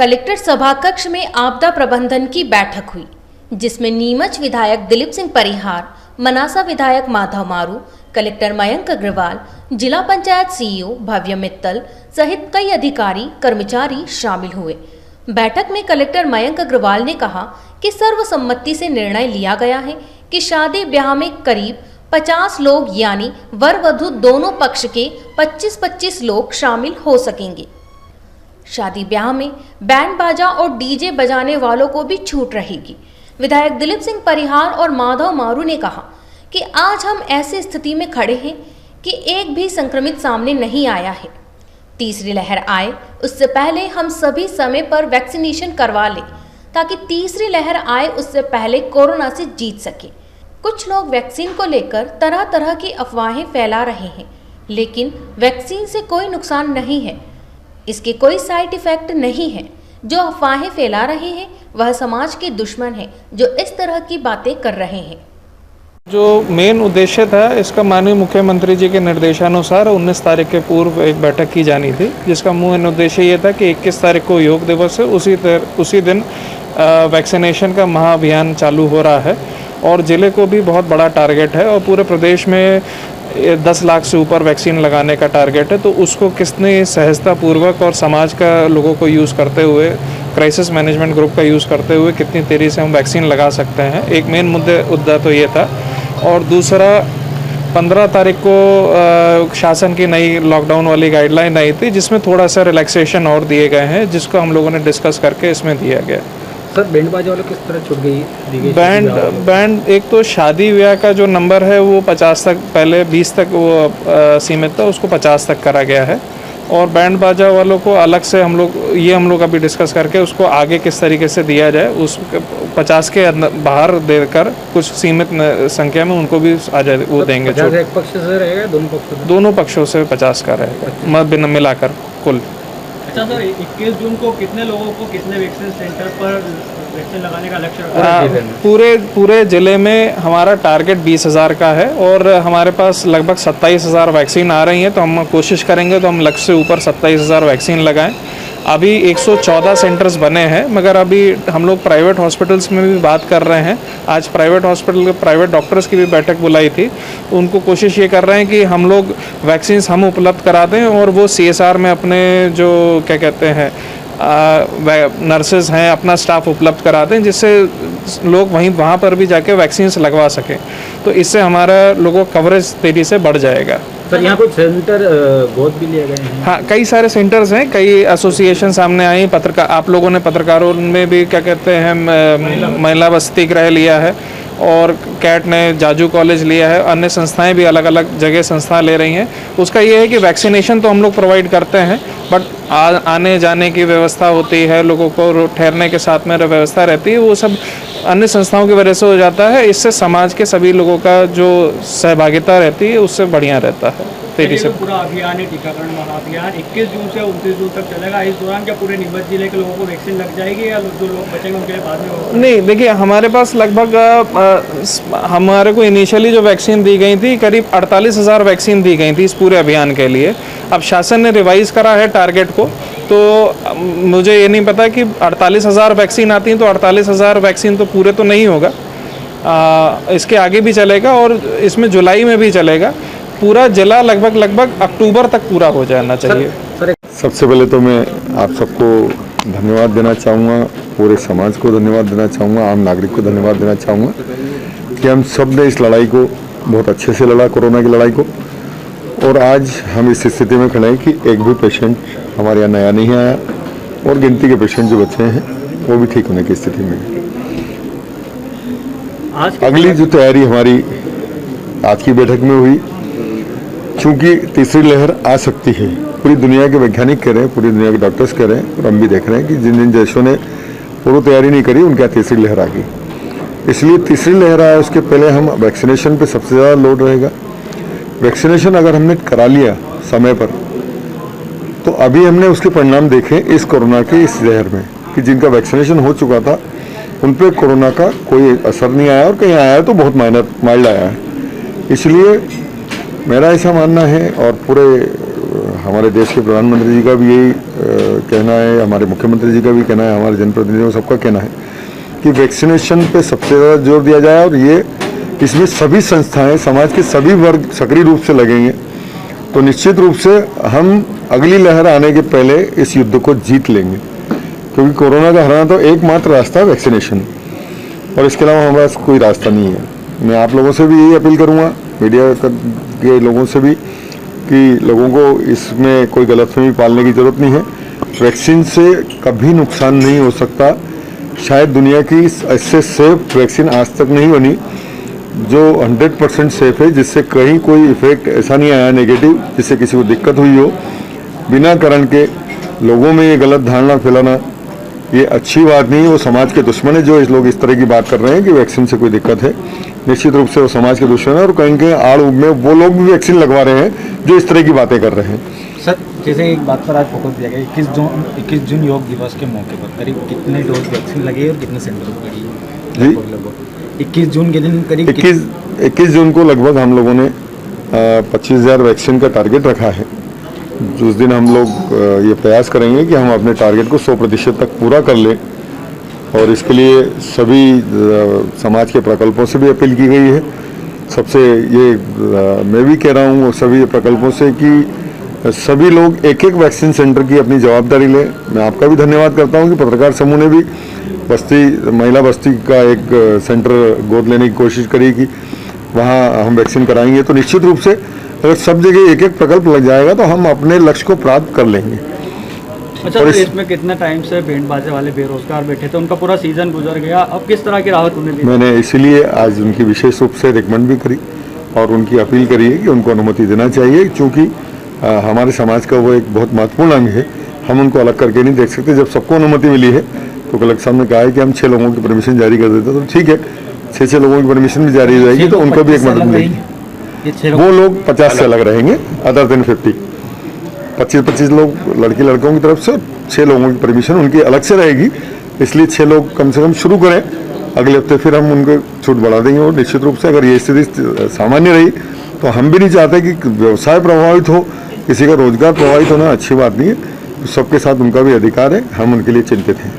Collector सभाकक्ष में आपदा प्रबंधन की बैठक हुई, जिसमें नीमच विधायक दिलीप सिंह परिहार, मनासा विधायक माधव मारू, कलेक्टर मयंक अग्रवाल, जिला पंचायत सीईओ भव्य मित्तल सहित कई अधिकारी कर्मचारी शामिल हुए। बैठक में कलेक्टर मयंक अग्रवाल ने कहा कि सर्वसम्मति से निर्णय लिया गया है कि शादी ब्याह में करीब 50 लोग यानी वर वधू दोनों पक्ष के 25-25 लोग शामिल हो सकेंगे। शादी ब्याह में बैंड बाजा और डीजे बजाने वालों को भी छूट रहेगी। विधायक दिलीप सिंह परिहार और माधव मारू ने कहा कि आज हम ऐसी स्थिति में खड़े हैं कि एक भी संक्रमित सामने नहीं आया है। तीसरी लहर आए उससे पहले हम सभी समय पर वैक्सीनेशन करवा लें ताकि तीसरी लहर आए उससे पहले कोरोना से जीत सके। कुछ लोग वैक्सीन को लेकर तरह तरह की अफवाहें फैला रहे हैं, लेकिन वैक्सीन से कोई नुकसान नहीं है, इसके कोई साइड इफेक्ट नहीं है। जो अफवाहें फैला रहे हैं वह समाज के दुश्मन हैं जो इस तरह की बातें कर रहे हैं। जो मेन उद्देश्य था इसका माननीय मुख्यमंत्री जी के निर्देशानुसार 19 तारीख के पूर्व एक बैठक की जानी थी, जिसका मेन उद्देश्य ये था कि 21 तारीख को योग दिवस है, उसी दिन वैक्सीनेशन का महाअभियान चालू हो रहा है और ज़िले को भी बहुत बड़ा टारगेट है और पूरे प्रदेश में 10 लाख से ऊपर वैक्सीन लगाने का टारगेट है। तो उसको किसने सहजतापूर्वक और समाज का लोगों को यूज़ करते हुए, क्राइसिस मैनेजमेंट ग्रुप का यूज़ करते हुए कितनी तेज़ी से हम वैक्सीन लगा सकते हैं, एक मेन मुद्दा तो ये था। और दूसरा 15 तारीख को शासन की नई लॉकडाउन वाली गाइडलाइन आई थी, जिसमें थोड़ा सा रिलैक्सेशन और दिए गए हैं, जिसको हम लोगों ने डिस्कस करके इसमें दिया गया। सर बैंड बाजा वालों किस तरह छूट दी गई? बैंड एक तो शादी ब्याह का जो नंबर है वो 50 तक, पहले 20 तक वो सीमित था, उसको 50 तक करा गया है। और बैंड बाजा वालों को अलग से हम लोग अभी डिस्कस करके उसको आगे किस तरीके से दिया जाए, उस 50 के बाहर देकर कुछ सीमित संख्या में उनको भी आ जाए, वो देंगे। एक पक्ष से रहेगा, दोनों पक्षों से 50 का रहेगा मिलाकर कुल। अच्छा सर, 21 जून को कितने लोगों को कितने वैक्सीन सेंटर पर वैक्सीन लगाने का लक्ष्य? पूरे ज़िले में हमारा टारगेट 20,000 का है और हमारे पास लगभग 27,000 वैक्सीन आ रही हैं, तो हम कोशिश करेंगे तो हम लक्ष्य से ऊपर 27,000 वैक्सीन लगाएं। अभी 114 सेंटर्स बने हैं, मगर अभी हम लोग प्राइवेट हॉस्पिटल्स में भी बात कर रहे हैं। आज प्राइवेट हॉस्पिटल के प्राइवेट डॉक्टर्स की भी बैठक बुलाई थी, उनको कोशिश ये कर रहे हैं कि हम लोग वैक्सीन्स हम उपलब्ध करा दें और वो CSR में अपने जो क्या कहते हैं नर्सेज हैं, अपना स्टाफ उपलब्ध करा दें, जिससे लोग वहाँ पर भी जाके वैक्सीन्स लगवा सकें। तो इससे हमारा लोगों का कवरेज तेज़ी से बढ़ जाएगा। सर यहाँ कुछ सेंटर गोद भी लिए गए हैं? हाँ, कई सारे सेंटर्स हैं, कई एसोसिएशन सामने आई, आप लोगों ने पत्रकारों में भी क्या कहते हैं महिला बस्ती गृह लिया है और कैट ने जाजू कॉलेज लिया है, अन्य संस्थाएं भी अलग अलग जगह संस्थाएं ले रही हैं। उसका ये है कि वैक्सीनेशन तो हम लोग प्रोवाइड करते हैं, बट आने जाने की व्यवस्था होती है, लोगों को ठहरने के साथ में व्यवस्था रहती है, वो सब अन्य संस्थाओं की वजह से हो जाता है। इससे समाज के सभी लोगों का जो सहभागिता रहती है उससे बढ़िया रहता है तेजी से। पूरा अभियान है, टीकाकरण महाअभियान 21 जून से 29 जून तक चलेगा। इस दौरान क्या पूरे नीमच जिले के लोगों को वैक्सीन लग जाएगी या जो लोग बचेंगे उनके लिए बाद में होगा? नहीं, देखिए हमारे पास लगभग हमारे को इनिशियली जो वैक्सीन दी गई थी करीब 48,000 वैक्सीन दी गई थी इस पूरे अभियान के लिए। अब शासन ने रिवाइज करा है टारगेट को, तो मुझे ये नहीं पता कि 48,000 वैक्सीन आती हैं तो 48,000 वैक्सीन तो पूरे तो नहीं होगा, इसके आगे भी चलेगा और इसमें जुलाई में भी चलेगा। पूरा जिला लगभग अक्टूबर तक पूरा हो जाना चाहिए। सबसे पहले तो मैं आप सबको धन्यवाद देना चाहूँगा, पूरे समाज को धन्यवाद देना चाहूँगा, आम नागरिक को धन्यवाद देना चाहूँगा कि हम सब ने इस लड़ाई को बहुत अच्छे से लड़ा, कोरोना की लड़ाई को। और आज हम इस स्थिति में खड़े हैं कि एक भी पेशेंट हमारे यहाँ नया नहीं आया और गिनती के पेशेंट जो बचे हैं वो भी ठीक होने की स्थिति में। अगली जो तैयारी हमारी आज की बैठक में हुई, चूँकि तीसरी लहर आ सकती है, पूरी दुनिया के वैज्ञानिक कह रहे हैं, पूरी दुनिया के डॉक्टर्स कह रहे हैं और हम भी देख रहे हैं कि जिन जिन देशों ने पूरी तैयारी नहीं करी उनके यहाँ तीसरी लहर आ गई। इसलिए तीसरी लहर आए उसके पहले हम वैक्सीनेशन पे सबसे ज़्यादा लोड रहेगा। वैक्सीनेशन अगर हमने करा लिया समय पर तो अभी हमने उसके परिणाम देखे इस कोरोना के इस लहर में कि जिनका वैक्सीनेशन हो चुका था उन पर कोरोना का कोई असर नहीं आया और कहीं आया तो बहुत माइल्ड आया है। इसलिए मेरा ऐसा मानना है और पूरे हमारे देश के प्रधानमंत्री जी का भी यही कहना है, हमारे मुख्यमंत्री जी का भी कहना है, हमारे जनप्रतिनिधियों सबका कहना है कि वैक्सीनेशन पे सबसे ज़्यादा जोर दिया जाए और ये इसमें सभी संस्थाएं, समाज के सभी वर्ग सक्रिय रूप से लगेंगे तो निश्चित रूप से हम अगली लहर आने के पहले इस युद्ध को जीत लेंगे, क्योंकि कोरोना का हराना तो एकमात्र रास्ता है वैक्सीनेशन, और इसके अलावा हमारे पास कोई रास्ता नहीं है। मैं आप लोगों से भी यही अपील करूंगा, मीडिया के लोगों से भी, कि लोगों को इसमें कोई गलतफहमी पालने की ज़रूरत नहीं है। वैक्सीन से कभी नुकसान नहीं हो सकता। शायद दुनिया की इससे सेफ वैक्सीन आज तक नहीं बनी जो 100% सेफ है, जिससे कहीं कोई इफेक्ट ऐसा नहीं आया नेगेटिव जिससे किसी को दिक्कत हुई हो। बिना कारण के लोगों में ये गलत धारणा फैलाना ये अच्छी बात नहीं है। वो समाज के दुश्मन है जो इस लोग इस तरह की बात कर रहे हैं कि वैक्सीन से कोई दिक्कत है। निश्चित रूप से वो समाज के दुश्मन है और कहीं कहीं आड़ में वो लोग भी वैक्सीन लगवा रहे हैं जो इस तरह की बातें कर रहे हैं। सर, जैसे एक बात पर आज फोकस दिया गया 21 जून योग दिवस के मौके पर करीब कितने डोज वैक्सीन लगी और कितने सेंटर पर लगी? जी, लगभग 21 जून के दिन करीब 21 जून को लगभग हम लोगों ने 25,000 वैक्सीन का टारगेट रखा है। उस दिन हम लोग ये प्रयास करेंगे कि हम अपने टारगेट को 100% तक पूरा कर लें, और इसके लिए सभी समाज के प्रकल्पों से भी अपील की गई है। सबसे ये मैं भी कह रहा हूँ सभी प्रकल्पों से कि सभी लोग एक एक वैक्सीन सेंटर की अपनी जवाबदारी लें। मैं आपका भी धन्यवाद करता हूँ कि पत्रकार समूह ने भी महिला बस्ती का एक सेंटर गोद लेने की कोशिश करी कि वहाँ हम वैक्सीन कराएंगे। तो निश्चित रूप से अगर सब जगह एक एक प्रकल्प लग जाएगा तो हम अपने लक्ष्य को प्राप्त कर लेंगे। अच्छा, तो इसमें कितना टाइम से बैंड बाजे वाले बेरोजगार बैठे थे, उनका पूरा सीजन गुजर गया, अब किस तरह की राहत उन्हें दी? मैंने इसीलिए आज उनकी विशेष रूप से रिकमेंड भी करी और उनकी अपील करी है कि उनको अनुमति देना चाहिए, क्योंकि हमारे समाज का वो एक बहुत महत्वपूर्ण अंग है। हम उनको अलग करके नहीं देख सकते। जब सबको अनुमति मिली है तो कलेक्टर साहब ने कहा है कि हम 6 लोगों की परमिशन जारी कर देते, तो ठीक है, 6 लोगों की परमिशन भी जारी हो जाएगी तो उनको भी एक मदद मिलेगी। वो लोग 50 से अलग रहेंगे, अदर देन 50। 25 लोग लड़की लड़कों की तरफ से, 6 लोगों की परमिशन उनकी अलग से रहेगी। इसलिए 6 लोग कम से कम शुरू करें, अगले हफ्ते फिर हम उनको छूट बढ़ा देंगे। और निश्चित रूप से अगर ये स्थिति सामान्य रही तो हम भी नहीं चाहते कि व्यवसाय प्रभावित हो, किसी का रोजगार प्रभावित होना अच्छी बात नहीं है। सबके साथ उनका भी अधिकार है, हम उनके लिए चिंतित हैं।